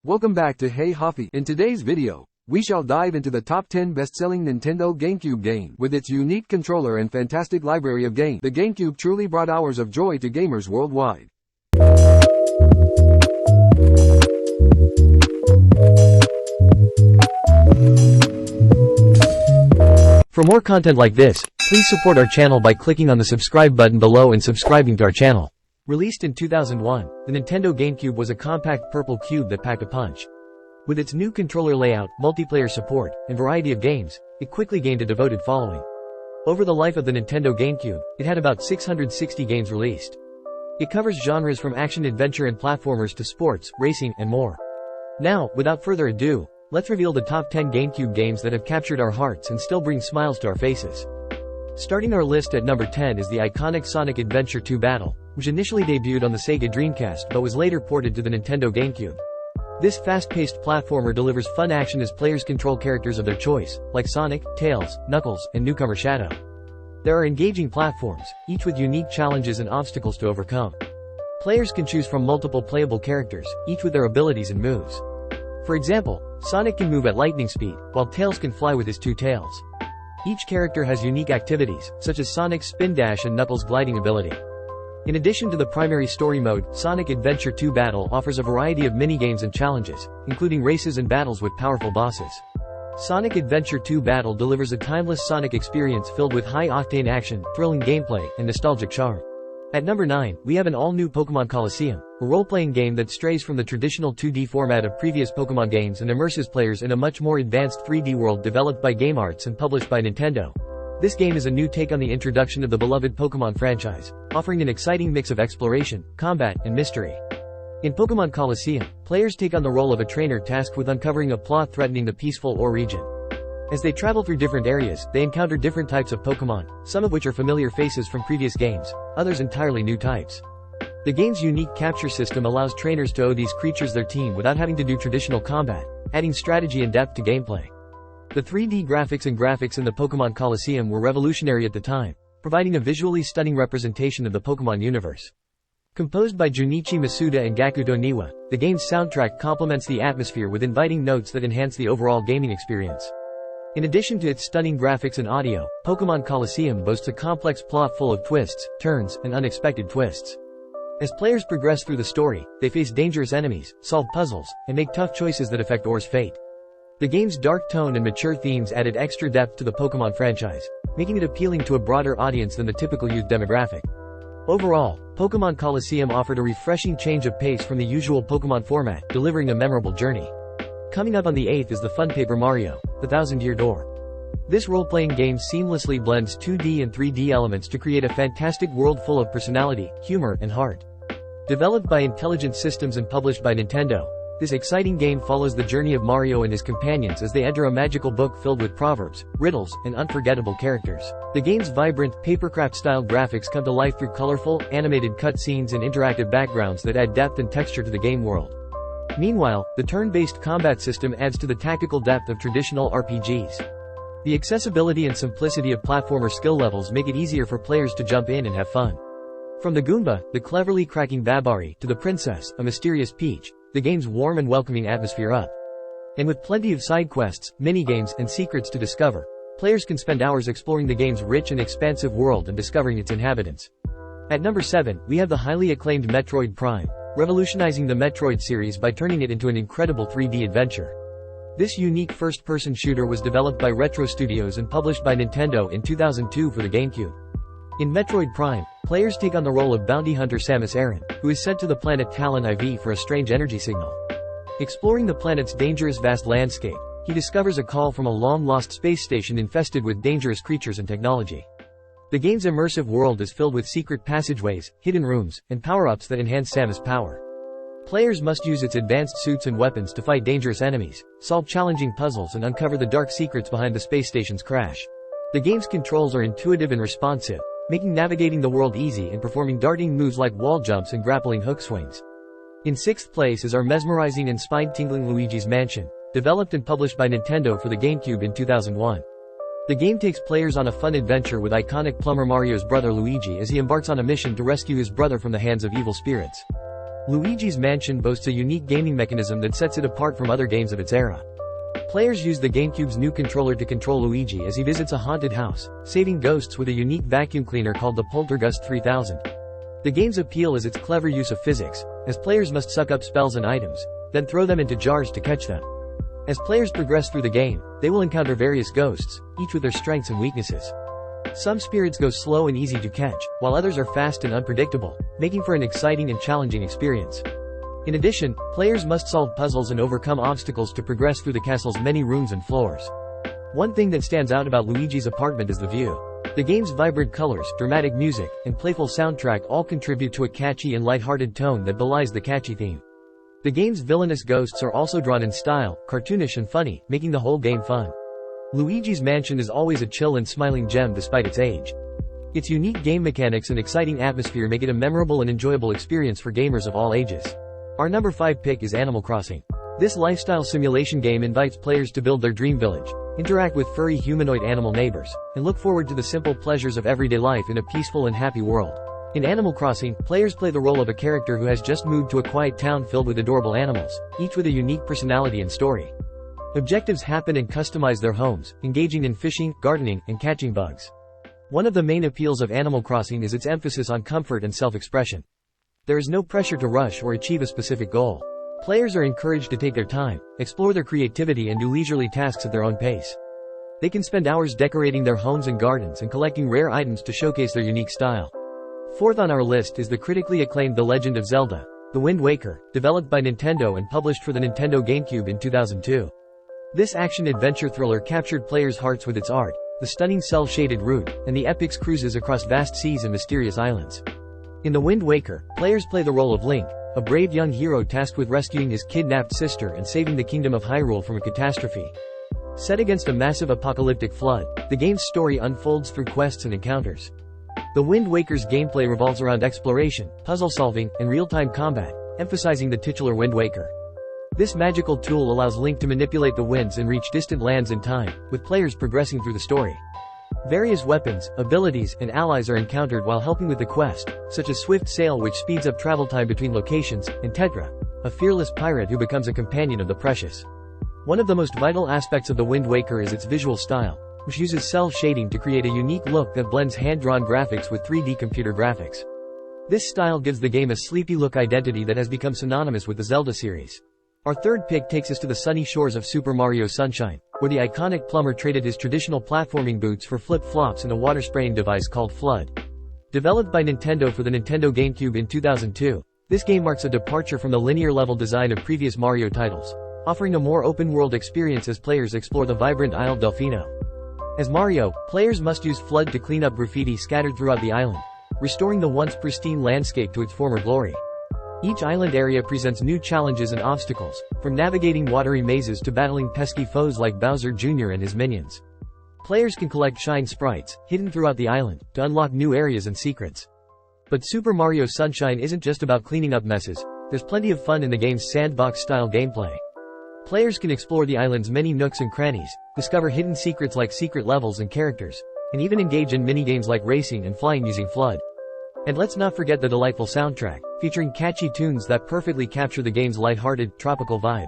Welcome back to Hey Hoffy. In today's video, we shall dive into the top 10 best-selling Nintendo GameCube game. With its unique controller and fantastic library of games, the GameCube truly brought hours of joy to gamers worldwide. For more content like this, please support our channel by clicking on the subscribe button below and subscribing to our channel. Released in 2001, the Nintendo GameCube was a compact purple cube that packed a punch. With its new controller layout, multiplayer support, and variety of games, it quickly gained a devoted following. Over the life of the Nintendo GameCube, it had about 660 games released. It covers genres from action-adventure and platformers to sports, racing, and more. Now, without further ado, let's reveal the top 10 GameCube games that have captured our hearts and still bring smiles to our faces. Starting our list at number 10 is the iconic Sonic Adventure 2 Battle, which initially debuted on the Sega Dreamcast but was later ported to the Nintendo GameCube. This fast-paced platformer delivers fun action as players control characters of their choice, like Sonic, Tails, Knuckles, and newcomer Shadow. There are engaging platforms, each with unique challenges and obstacles to overcome. Players can choose from multiple playable characters, each with their abilities and moves. For example, Sonic can move at lightning speed, while Tails can fly with his two tails. Each character has unique activities, such as Sonic's spin dash and Knuckles' gliding ability. In addition to the primary story mode, Sonic Adventure 2 Battle offers a variety of minigames and challenges, including races and battles with powerful bosses. Sonic Adventure 2 Battle delivers a timeless Sonic experience filled with high-octane action, thrilling gameplay, and nostalgic charm. At number 9, we have an all-new Pokémon Colosseum, a role-playing game that strays from the traditional 2D format of previous Pokémon games and immerses players in a much more advanced 3D world developed by GameArts and published by Nintendo. This game is a new take on the introduction of the beloved Pokémon franchise, offering an exciting mix of exploration, combat, and mystery. In Pokémon Colosseum, players take on the role of a trainer tasked with uncovering a plot threatening the peaceful Ore region. As they travel through different areas, they encounter different types of Pokémon, some of which are familiar faces from previous games, others entirely new types. The game's unique capture system allows trainers to owe these creatures their team without having to do traditional combat, adding strategy and depth to gameplay. The 3D graphics in the Pokémon Colosseum were revolutionary at the time, providing a visually stunning representation of the Pokémon universe. Composed by Junichi Masuda and Gakuto Niwa, the game's soundtrack complements the atmosphere with inviting notes that enhance the overall gaming experience. In addition to its stunning graphics and audio, Pokémon Colosseum boasts a complex plot full of twists, turns, and unexpected twists. As players progress through the story, they face dangerous enemies, solve puzzles, and make tough choices that affect Ore's fate. The game's dark tone and mature themes added extra depth to the Pokémon franchise, making it appealing to a broader audience than the typical youth demographic. Overall, Pokémon Colosseum offered a refreshing change of pace from the usual Pokémon format, delivering a memorable journey. Coming up on the 8th is the fun Paper Mario: The Thousand-Year Door. This role-playing game seamlessly blends 2D and 3D elements to create a fantastic world full of personality, humor, and heart. Developed by Intelligent Systems and published by Nintendo, this exciting game follows the journey of Mario and his companions as they enter a magical book filled with proverbs, riddles, and unforgettable characters. The game's vibrant, papercraft-style graphics come to life through colorful, animated cutscenes and interactive backgrounds that add depth and texture to the game world. Meanwhile, the turn-based combat system adds to the tactical depth of traditional RPGs. The accessibility and simplicity of platformer skill levels make it easier for players to jump in and have fun. From the Goomba, the cleverly cracking Babari, to the Princess, a mysterious Peach, the game's warm and welcoming atmosphere up. And with plenty of side quests, minigames, and secrets to discover, players can spend hours exploring the game's rich and expansive world and discovering its inhabitants. At number 7, we have the highly acclaimed Metroid Prime, revolutionizing the Metroid series by turning it into an incredible 3D adventure. This unique first-person shooter was developed by Retro Studios and published by Nintendo in 2002 for the GameCube. In Metroid Prime, players take on the role of bounty hunter Samus Aran, who is sent to the planet Talon IV for a strange energy signal. Exploring the planet's dangerous vast landscape, he discovers a call from a long-lost space station infested with dangerous creatures and technology. The game's immersive world is filled with secret passageways, hidden rooms, and power-ups that enhance Samus' power. Players must use its advanced suits and weapons to fight dangerous enemies, solve challenging puzzles, and uncover the dark secrets behind the space station's crash. The game's controls are intuitive and responsive, making navigating the world easy and performing darting moves like wall jumps and grappling hook swings. In 6th place is our mesmerizing and spine-tingling Luigi's Mansion, developed and published by Nintendo for the GameCube in 2001. The game takes players on a fun adventure with iconic plumber Mario's brother Luigi as he embarks on a mission to rescue his brother from the hands of evil spirits. Luigi's Mansion boasts a unique gaming mechanism that sets it apart from other games of its era. Players use the GameCube's new controller to control Luigi as he visits a haunted house, saving ghosts with a unique vacuum cleaner called the Poltergust 3000. The game's appeal is its clever use of physics, as players must suck up spells and items, then throw them into jars to catch them. As players progress through the game, they will encounter various ghosts, each with their strengths and weaknesses. Some spirits go slow and easy to catch, while others are fast and unpredictable, making for an exciting and challenging experience. In addition, players must solve puzzles and overcome obstacles to progress through the castle's many rooms and floors. One thing that stands out about Luigi's apartment is the view. The game's vibrant colors, dramatic music, and playful soundtrack all contribute to a catchy and lighthearted tone that belies the catchy theme. The game's villainous ghosts are also drawn in style, cartoonish and funny, making the whole game fun. Luigi's Mansion is always a chill and smiling gem despite its age. Its unique game mechanics and exciting atmosphere make it a memorable and enjoyable experience for gamers of all ages. Our number 5 pick is Animal Crossing. This lifestyle simulation game invites players to build their dream village, interact with furry humanoid animal neighbors, and look forward to the simple pleasures of everyday life in a peaceful and happy world. In Animal Crossing, players play the role of a character who has just moved to a quiet town filled with adorable animals, each with a unique personality and story. Objectives happen and customize their homes, engaging in fishing, gardening, and catching bugs. One of the main appeals of Animal Crossing is its emphasis on comfort and self-expression. There is no pressure to rush or achieve a specific goal. Players are encouraged to take their time, explore their creativity and do leisurely tasks at their own pace. They can spend hours decorating their homes and gardens and collecting rare items to showcase their unique style. Fourth on our list is the critically acclaimed The Legend of Zelda: The Wind Waker, developed by Nintendo and published for the Nintendo GameCube in 2002. This action-adventure thriller captured players' hearts with its art, the stunning cel-shaded route, and the epic cruises across vast seas and mysterious islands. In The Wind Waker, players play the role of Link, a brave young hero tasked with rescuing his kidnapped sister and saving the kingdom of Hyrule from a catastrophe. Set against a massive apocalyptic flood, the game's story unfolds through quests and encounters. The Wind Waker's gameplay revolves around exploration, puzzle solving, and real-time combat, emphasizing the titular Wind Waker. This magical tool allows Link to manipulate the winds and reach distant lands in time, with players progressing through the story. Various weapons, abilities, and allies are encountered while helping with the quest, such as Swift Sail, which speeds up travel time between locations, and Tetra, a fearless pirate who becomes a companion of the precious. One of the most vital aspects of The Wind Waker is its visual style, which uses cel shading to create a unique look that blends hand-drawn graphics with 3D computer graphics. This style gives the game a sleepy look identity that has become synonymous with the Zelda series. Our third pick takes us to the sunny shores of Super Mario Sunshine, where the iconic plumber traded his traditional platforming boots for flip-flops and a water-spraying device called Flood. Developed by Nintendo for the Nintendo GameCube in 2002, this game marks a departure from the linear level design of previous Mario titles, offering a more open-world experience as players explore the vibrant Isle Delfino. As Mario, players must use Flood to clean up graffiti scattered throughout the island, restoring the once pristine landscape to its former glory. Each island area presents new challenges and obstacles, from navigating watery mazes to battling pesky foes like Bowser Jr. and his minions. Players can collect shine sprites, hidden throughout the island, to unlock new areas and secrets. But Super Mario Sunshine isn't just about cleaning up messes, there's plenty of fun in the game's sandbox-style gameplay. Players can explore the island's many nooks and crannies, discover hidden secrets like secret levels and characters, and even engage in minigames like racing and flying using Flood. And let's not forget the delightful soundtrack, featuring catchy tunes that perfectly capture the game's lighthearted, tropical vibe.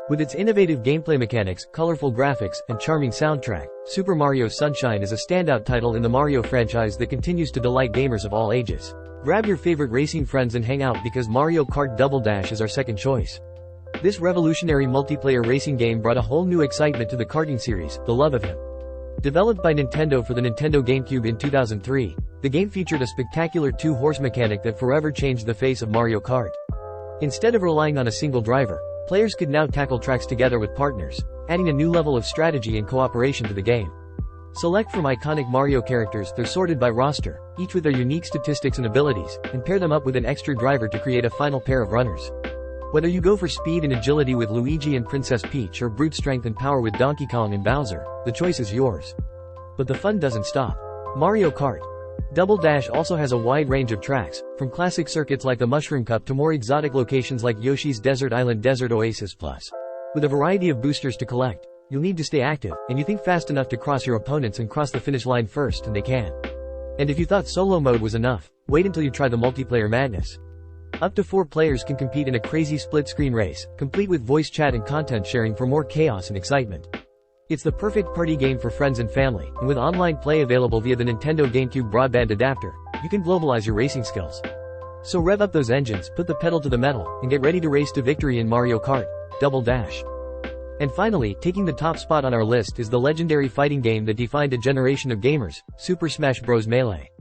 With its innovative gameplay mechanics, colorful graphics, and charming soundtrack, Super Mario Sunshine is a standout title in the Mario franchise that continues to delight gamers of all ages. Grab your favorite racing friends and hang out because Mario Kart Double Dash is our second choice. This revolutionary multiplayer racing game brought a whole new excitement to the karting series, The Love of Him. Developed by Nintendo for the Nintendo GameCube in 2003, the game featured a spectacular two-horse mechanic that forever changed the face of Mario Kart. Instead of relying on a single driver, players could now tackle tracks together with partners, adding a new level of strategy and cooperation to the game. Select from iconic Mario characters, they're sorted by roster, each with their unique statistics and abilities, and pair them up with an extra driver to create a final pair of runners. Whether you go for speed and agility with Luigi and Princess Peach or brute strength and power with Donkey Kong and Bowser, the choice is yours. But the fun doesn't stop. Mario Kart Double Dash also has a wide range of tracks, from classic circuits like the Mushroom Cup to more exotic locations like Yoshi's Desert Island Desert Oasis Plus. With a variety of boosters to collect, you'll need to stay active, and you think fast enough to cross your opponents and cross the finish line first, and they can. And if you thought solo mode was enough, wait until you try the multiplayer madness. Up to 4 players can compete in a crazy split-screen race, complete with voice chat and content sharing for more chaos and excitement. It's the perfect party game for friends and family, and with online play available via the Nintendo GameCube broadband adapter, you can globalize your racing skills. So rev up those engines, put the pedal to the metal, and get ready to race to victory in Mario Kart Double Dash. And finally, taking the top spot on our list is the legendary fighting game that defined a generation of gamers, Super Smash Bros. Melee.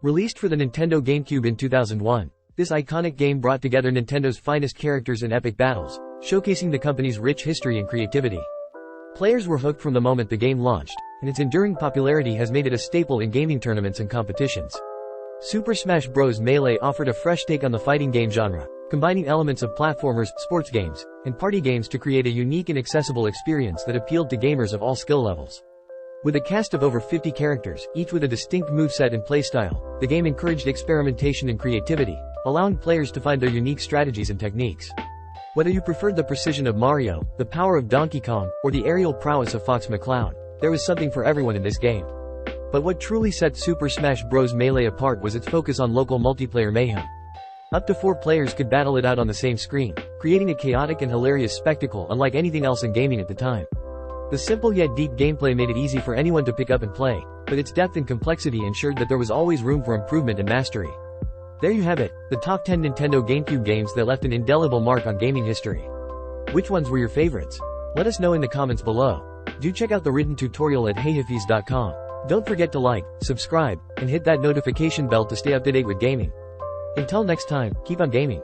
Released for the Nintendo GameCube in 2001, this iconic game brought together Nintendo's finest characters and epic battles, showcasing the company's rich history and creativity. Players were hooked from the moment the game launched, and its enduring popularity has made it a staple in gaming tournaments and competitions. Super Smash Bros. Melee offered a fresh take on the fighting game genre, combining elements of platformers, sports games, and party games to create a unique and accessible experience that appealed to gamers of all skill levels. With a cast of over 50 characters, each with a distinct moveset and playstyle, the game encouraged experimentation and creativity, allowing players to find their unique strategies and techniques. Whether you preferred the precision of Mario, the power of Donkey Kong, or the aerial prowess of Fox McCloud, there was something for everyone in this game. But what truly set Super Smash Bros. Melee apart was its focus on local multiplayer mayhem. Up to 4 players could battle it out on the same screen, creating a chaotic and hilarious spectacle unlike anything else in gaming at the time. The simple yet deep gameplay made it easy for anyone to pick up and play, but its depth and complexity ensured that there was always room for improvement and mastery. There you have it, the top 10 Nintendo GameCube games that left an indelible mark on gaming history. Which ones were your favorites? Let us know in the comments below. Do check out the written tutorial at heyhifis.com. Don't forget to like, subscribe, and hit that notification bell to stay up to date with gaming. Until next time, keep on gaming.